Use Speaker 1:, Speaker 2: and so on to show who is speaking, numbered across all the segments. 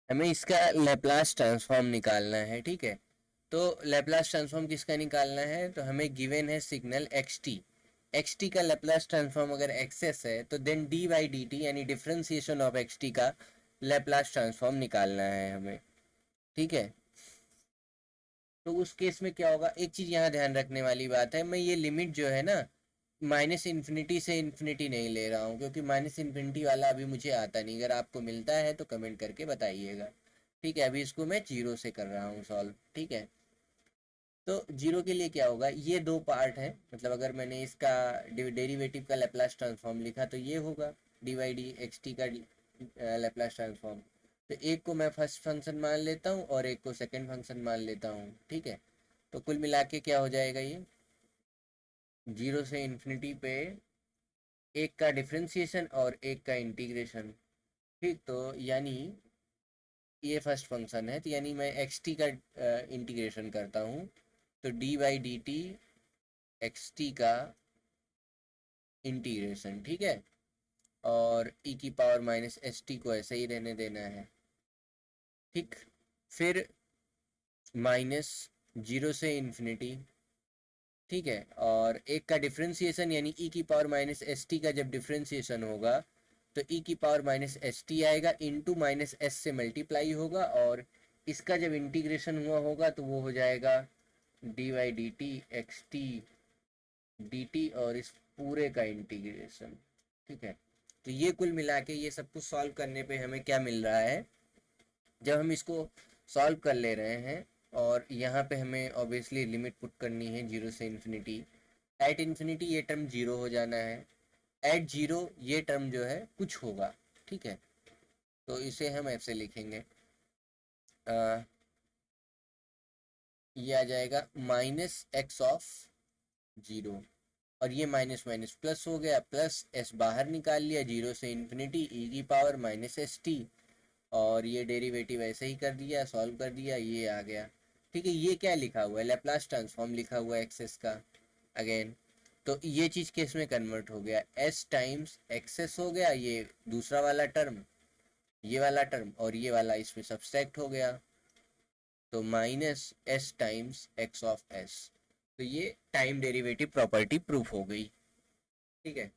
Speaker 1: हमें इसका Laplace transform निकालना है, ठीक है। तो लैप्लास ट्रांसफॉर्म किसका निकालना है, तो हमें गिवन है signal x t. X t का लैप्लास ट्रांसफॉर्म अगर एक्सेस है तो then d by d t यानी डिफ्रेंसिएशन ऑफ एक्स टी का लैप्लास ट्रांसफॉर्म निकालना है हमें, ठीक है। तो उस केस में क्या होगा, एक चीज यहाँ ध्यान रखने वाली बात है, मैं ये लिमिट जो है ना माइनस इन्फिनिटी से इन्फिनिटी नहीं ले रहा हूँ, क्योंकि माइनस इन्फिनिटी वाला अभी मुझे आता नहीं। अगर आपको मिलता है तो कमेंट करके बताइएगा, ठीक है। अभी इसको मैं जीरो से कर रहा हूँ सॉल्व, ठीक है। तो जीरो के लिए क्या होगा, ये दो पार्ट है, मतलब अगर मैंने इसका डेरिवेटिव का लैप्लास ट्रांसफॉर्म लिखा तो ये होगा d y d x t का लैप्लास ट्रांसफॉर्म। तो एक को मैं फर्स्ट फंक्शन मान लेता हूँ और एक को सेकंड फंक्शन मान लेता हूँ, ठीक है। तो कुल मिला के क्या हो जाएगा, ये जीरो से इन्फिनिटी पे एक का डिफ्रेंसिएशन और एक का इंटीग्रेशन, ठीक। तो यानी ये फर्स्ट फंक्शन है, तो यानी मैं एक्स टी का इंटीग्रेशन करता हूँ, तो D by d t x t का इंटीग्रेशन, ठीक है। और ई की पावर माइनस एस टी को ऐसे ही रहने देना है, ठीक। फिर माइनस जीरो से इन्फिनिटी, ठीक है। और एक का डिफ्रेंसिएशन यानी ई की पावर माइनस एस टी का जब डिफ्रेंसिएशन होगा तो ई की पावर माइनस एस टी आएगा, इंटू माइनस एस से मल्टीप्लाई होगा, और इसका जब इंटीग्रेशन हुआ होगा तो वो हो जाएगा d y d t x t d t, और इस पूरे का इंटीग्रेशन, ठीक है। तो ये कुल मिला के ये सब कुछ सॉल्व करने पे हमें क्या मिल रहा है, जब हम इसको सॉल्व कर ले रहे हैं और यहाँ पे हमें ऑब्वियसली लिमिट पुट करनी है जीरो से इन्फिनिटी। एट इन्फिनिटी ये टर्म जीरो हो जाना है, एट जीरो ये टर्म जो है कुछ होगा, ठीक है। तो इसे हम ऐसे लिखेंगे, ये आ जाएगा माइनस एक्स ऑफ जीरो, और ये माइनस माइनस प्लस हो गया, प्लस एस बाहर निकाल लिया, जीरो से इन्फिनिटी ई की पावर माइनस एस टी, और ये डेरिवेटिव ऐसे ही कर दिया, सॉल्व कर दिया, ये आ गया, ठीक है। ये क्या लिखा हुआ है, लैप्लास ट्रांसफॉर्म लिखा हुआ है एक्सेस का, अगेन। तो ये चीज़ केस में कन्वर्ट हो गया, एस टाइम्स एक्सेस हो गया, ये दूसरा वाला टर्म, ये वाला टर्म, और ये वाला इसमें सब्सट्रैक्ट हो गया, तो minus s times x of S. तो ये टाइम डेरिवेटिव प्रॉपर्टी प्रूफ हो गई, ठीक है।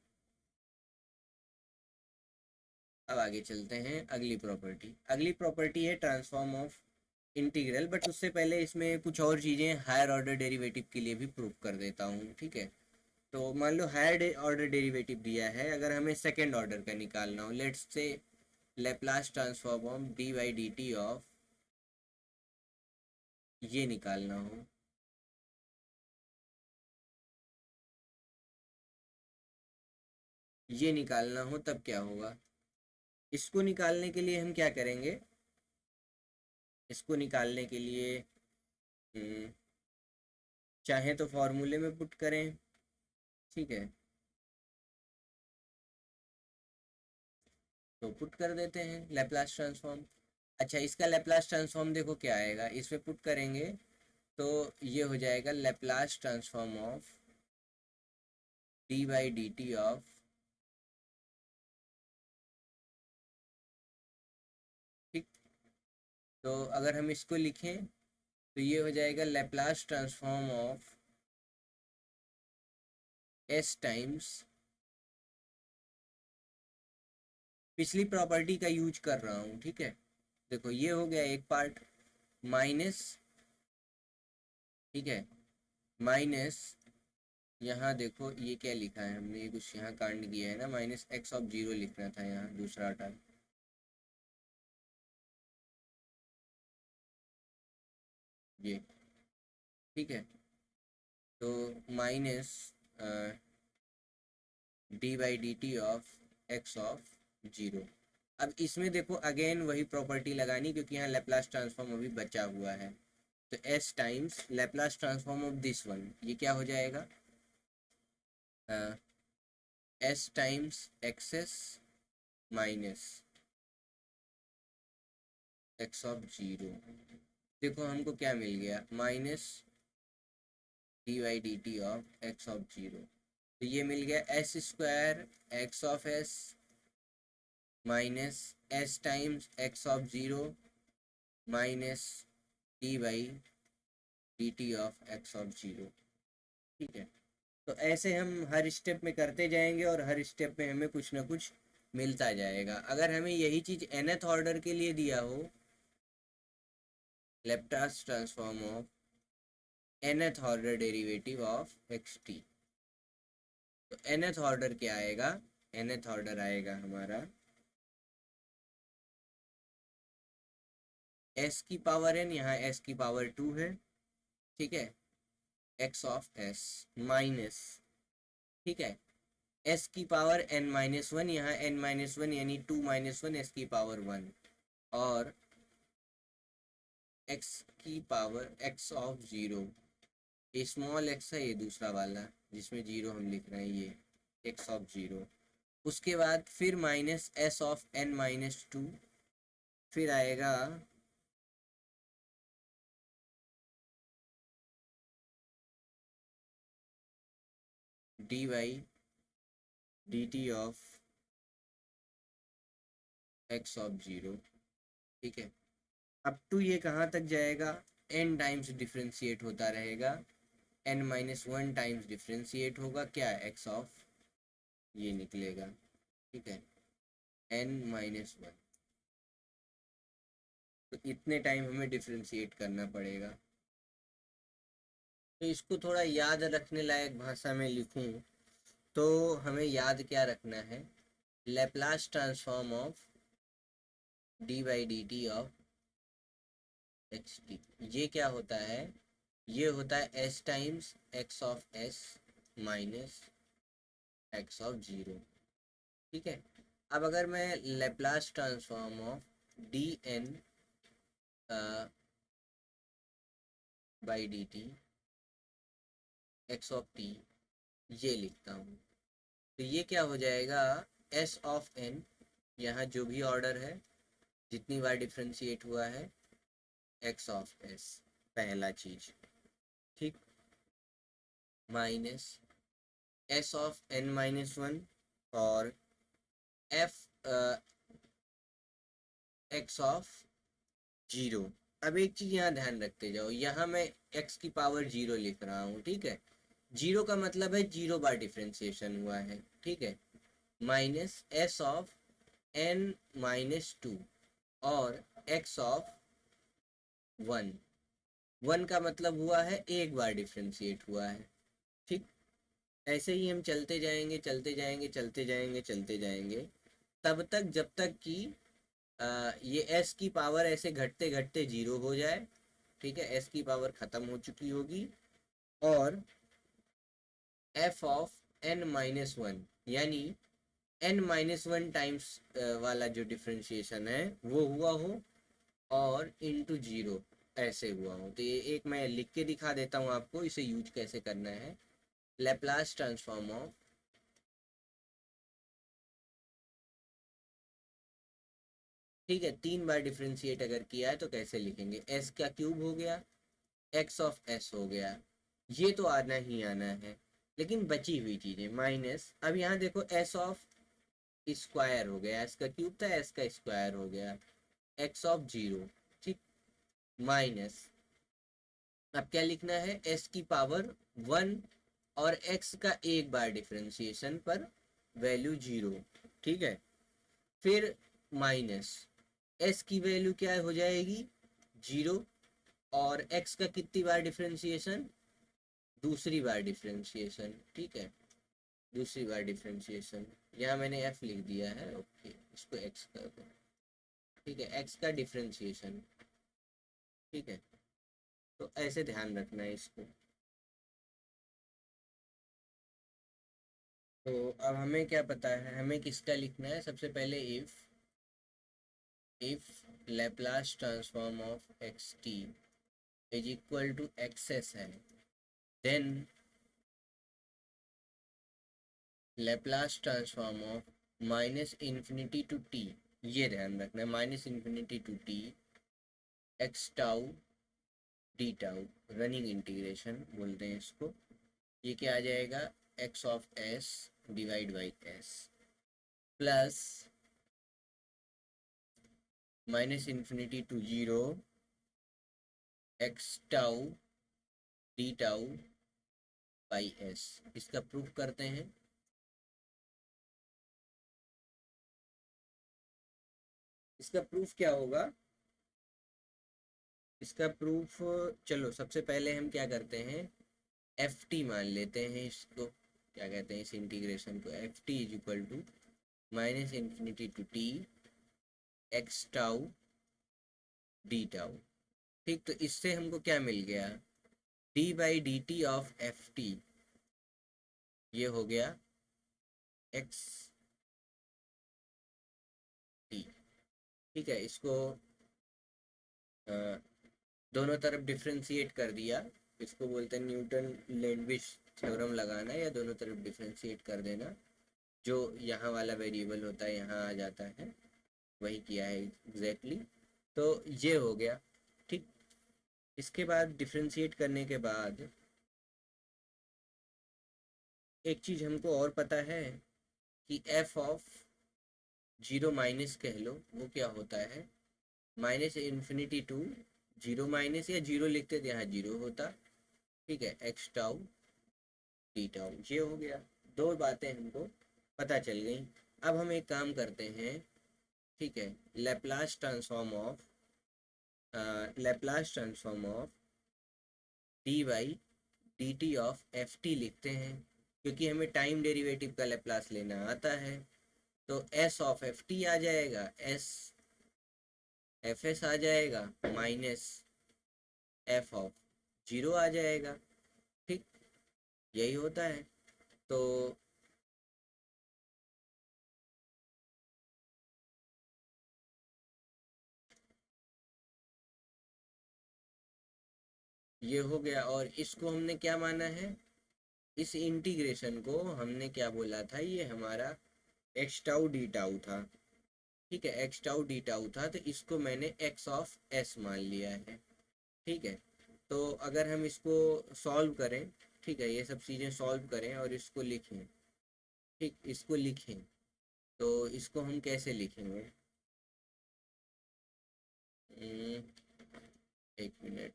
Speaker 1: अब आगे चलते हैं, अगली प्रॉपर्टी, अगली प्रॉपर्टी है ट्रांसफॉर्म ऑफ इंटीग्रल, बट उससे पहले इसमें कुछ और चीज़ें हायर ऑर्डर डेरिवेटिव के लिए भी प्रूव कर देता हूँ, ठीक है। तो मान लो हायर ऑर्डर डेरिवेटिव दिया है, अगर हमें सेकेंड ऑर्डर का निकालना हो, let's say Laplace transform of d by d t of ये निकालना हो, ये निकालना हो, तब क्या होगा, इसको निकालने के लिए हम क्या करेंगे, इसको निकालने के लिए चाहे तो फॉर्मूले में पुट करें, ठीक है। तो पुट कर देते हैं लैप्लास ट्रांसफॉर्म। अच्छा, इसका लैप्लास ट्रांसफॉर्म देखो क्या आएगा, इस पे पुट करेंगे तो ये हो जाएगा Laplace transform of d by d t of, ठीक। तो अगर हम इसको लिखें तो ये हो जाएगा Laplace transform of S times, पिछली प्रॉपर्टी का यूज कर रहा हूँ, ठीक है। देखो ये हो गया एक पार्ट, माइनस, ठीक है, माइनस, यहाँ देखो ये क्या लिखा है हमने, ये कुछ यहाँ कांड किया है ना, माइनस एक्स ऑफ जीरो लिखना था यहाँ दूसरा टर्म, ये, ठीक है। तो minus d by d t of x of zero. अब इसमें देखो अगेन वही प्रॉपर्टी लगानी, क्योंकि यहाँ लेप्लास ट्रांसफॉर्म अभी बचा हुआ है, तो s times Laplace transform of this one, ये क्या हो जाएगा, s times x s minus x of zero. देखो हमको क्या मिल गया, minus d y d t of x of zero, तो ये मिल गया s square x of s minus s times x of zero minus d by d t of x of zero. ठीक है, तो ऐसे हम हर स्टेप में करते जाएंगे और हर स्टेप में हमें कुछ ना कुछ मिलता जाएगा। अगर हमें यही चीज़ nth ऑर्डर के लिए दिया हो, Laplace transform of nth order derivative of x T, तो nth ऑर्डर क्या आएगा, nth ऑर्डर आएगा हमारा s की पावर n, यहाँ s की पावर 2 है, ठीक है, x ऑफ s माइनस, ठीक है, s की पावर n माइनस वन, यहाँ n माइनस वन यानी 2 माइनस वन, s की पावर 1, और x की पावर x ऑफ जीरो, ये स्मॉल x है, ये दूसरा वाला जिसमें जीरो हम लिख रहे हैं, ये x ऑफ जीरो। उसके बाद फिर minus s of n minus two, फिर आएगा d y d t of x of zero. ठीक है, अप टू ये कहाँ तक जाएगा, n टाइम्स डिफ्रेंशिएट होता रहेगा, n minus one times differentiate होगा, क्या x ऑफ ये निकलेगा, ठीक है, n माइनस वन, तो इतने टाइम हमें डिफ्रेंशिएट करना पड़ेगा। तो इसको थोड़ा याद रखने लायक भाषा में लिखूं तो हमें याद क्या रखना है, Laplace transform of d by d t of x t, ये क्या होता है, ये होता है s times x of s minus x of zero. ठीक है, अब अगर मैं Laplace transform of d n by d t x of t ये लिखता हूँ, तो ये क्या हो जाएगा, एस ऑफ एन, यहाँ जो भी ऑर्डर है जितनी बार डिफ्रेंशिएट हुआ है, एक्स ऑफ एस पहला चीज, ठीक, minus s of n minus one, और एफ एक्स ऑफ जीरो। अब एक चीज यहाँ ध्यान रखते जाओ, यहाँ मैं एक्स की पावर जीरो लिख रहा हूँ, ठीक है, जीरो का मतलब है जीरो बार डिफ्रेंशिएशन हुआ है, ठीक है, minus s of n minus two, और एक्स ऑफ वन, वन का मतलब हुआ है एक बार डिफ्रेंशिएट हुआ है, ठीक, ऐसे ही हम चलते जाएंगे चलते जाएंगे चलते जाएंगे चलते जाएंगे, तब तक जब तक कि ये s की पावर ऐसे घटते घटते जीरो हो जाए, ठीक है, s की पावर खत्म हो चुकी होगी, और f of n minus one, यानी n माइनस वन टाइम्स वाला जो डिफ्रेंशिएशन है वो हुआ हो, और इनटू जीरो ऐसे हुआ हो। तो ये एक मैं लिख के दिखा देता हूँ आपको, इसे यूज कैसे करना है, लेप्लास ट्रांसफॉर्म ऑफ, ठीक है, तीन बार डिफ्रेंशिएट अगर किया है तो कैसे लिखेंगे, s का क्यूब हो गया, x ऑफ s हो गया, ये तो आना ही आना है, लेकिन बची हुई चीजें माइनस, अब यहाँ देखो s ऑफ स्क्वायर हो गया, s का क्यूब था, s का स्क्वायर हो गया, x ऑफ जीरो, ठीक, माइनस, अब क्या लिखना है, s की पावर वन, और x का एक बार डिफ्रेंशिएशन पर वैल्यू जीरो, ठीक है, फिर माइनस s की वैल्यू क्या हो जाएगी, जीरो, और x का कितनी बार डिफ्रेंशिएशन, दूसरी बार डिफ्रेंशिएशन, ठीक है, दूसरी बार डिफ्रेंशिएशन, यहाँ मैंने f लिख दिया है, ओके, इसको x कर दो, ठीक है, x का डिफ्रेंशिएशन, ठीक है, तो ऐसे ध्यान रखना है इसको। तो अब हमें क्या पता है, हमें किसका लिखना है, सबसे पहले if Laplace transform of x T is equal to X S है, then Laplace transform of minus infinity to T, ये ध्यान रखना है, minus infinity to T x tau D tau, running integration बोलते हैं इसको, ये क्या आ जाएगा, X of S divide by S, plus minus infinity to zero x tau D tau by S. इसका प्रूफ करते हैं। इसका प्रूफ क्या होगा? इसका प्रूफ, चलो सबसे पहले हम क्या करते हैं, एफ टी मान लेते हैं इसको। क्या कहते हैं इस इंटीग्रेशन को? F t is equal to minus infinity to T x tau D tau. ठीक, तो इससे हमको क्या मिल गया? D by d t of f t, ये हो गया एक्स टी। ठीक है, इसको अ, दोनों तरफ डिफ्रेंशिएट कर दिया। इसको बोलते हैं न्यूटन लैंडविच थ्योरम लगाना, या दोनों तरफ डिफ्रेंशिएट कर देना। जो यहाँ वाला वेरिएबल होता है यहाँ आ जाता है, वही किया है एग्जैक्टली। तो ये हो गया। ठीक, इसके बाद डिफ्रेंशिएट करने के बाद एक चीज़ हमको और पता है कि एफ ऑफ जीरो माइनस कह लो, वो क्या होता है? Minus infinity to zero minus, या जीरो लिखते थे यहाँ जीरो होता। ठीक है, एक्स टाउ टी टाउ, ये हो गया। दो बातें हमको पता चल गई। अब हम एक काम करते हैं, ठीक है, Laplace transform of Laplace transform of d by d t of f T लिखते हैं, क्योंकि हमें टाइम डेरिवेटिव का लैप्लास लेना आता है। तो एस ऑफ एफ टी आ जाएगा, एस एफ एस आ जाएगा, माइनस एफ ऑफ जीरो आ जाएगा। ठीक, यही होता है। तो ये हो गया, और इसको हमने क्या माना है? इस इंटीग्रेशन को हमने क्या बोला था? ये हमारा एक्स टाउ डी टाउ था। ठीक है, एक्स टाउ डी टाउ था, तो इसको मैंने एक्स ऑफ एस मान लिया है। ठीक है, तो अगर हम इसको सॉल्व करें, ठीक है, ये सब चीज़ें सॉल्व करें और इसको लिखें, ठीक, इसको लिखें, तो इसको हम कैसे लिखेंगे? हम्म, एक मिनट,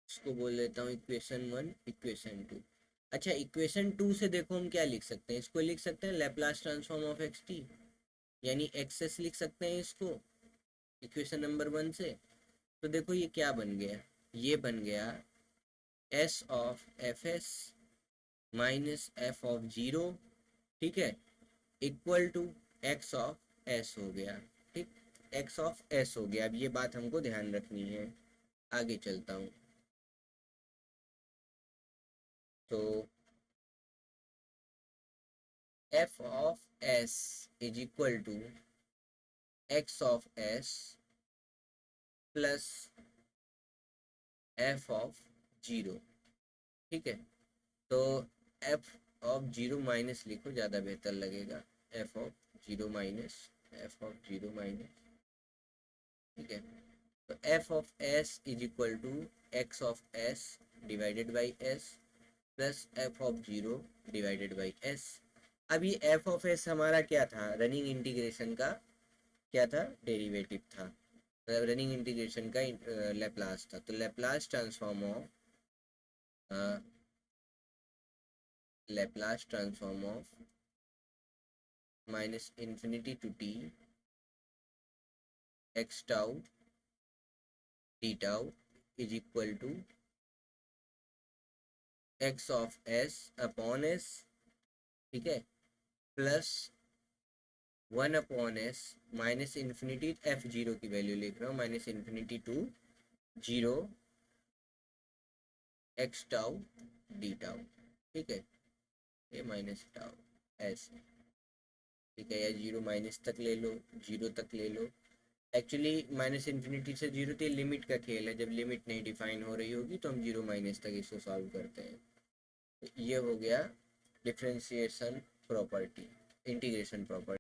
Speaker 1: इसको बोल लेता हूँ इक्वेशन वन, इक्वेशन टू। अच्छा, इक्वेशन टू से देखो हम क्या लिख सकते हैं, इसको लिख सकते हैं Laplace transform of x T, यानी एक्सेस लिख सकते हैं इसको इक्वेशन नंबर वन से। तो देखो ये क्या बन गया? ये बन गया s of f s minus f of zero, ठीक है, equal to x of s हो गया। ठीक, एक्स ऑफ एस हो गया। अब ये बात हमको ध्यान रखनी है। आगे चलता हूँ। तो f of s is equal to x of s plus f of zero. ठीक है, तो एफ ऑफ जीरो माइनस लिखो, ज़्यादा बेहतर लगेगा। F of zero minus f of zero minus, ठीक है। तो f of s is equal to x of s divided by S plus f of zero divided by s. अब ये F of S हमारा क्या था? रनिंग इंटीग्रेशन का क्या था? डेरिवेटिव था, मतलब रनिंग इंटीग्रेशन का लैप्लास था। तो Laplace transform of Laplace transform of minus infinity to T x tau D tau is equal to x of s upon s, ठीक है, plus one upon s minus infinity f zero की value लिख रहा हूँ, minus infinity to zero x tau D tau. ठीक है, ये minus tau S, ठीक है, या जीरो माइनस तक ले लो, जीरो तक ले लो। एक्चुअली माइनस इन्फिनिटी से जीरो तो लिमिट का खेल है, जब लिमिट नहीं डिफाइन हो रही होगी तो हम जीरो माइनस तक इसको सॉल्व करते हैं। तो ये हो गया डिफ्रेंशिएशन प्रॉपर्टी, इंटीग्रेशन प्रॉपर्टी।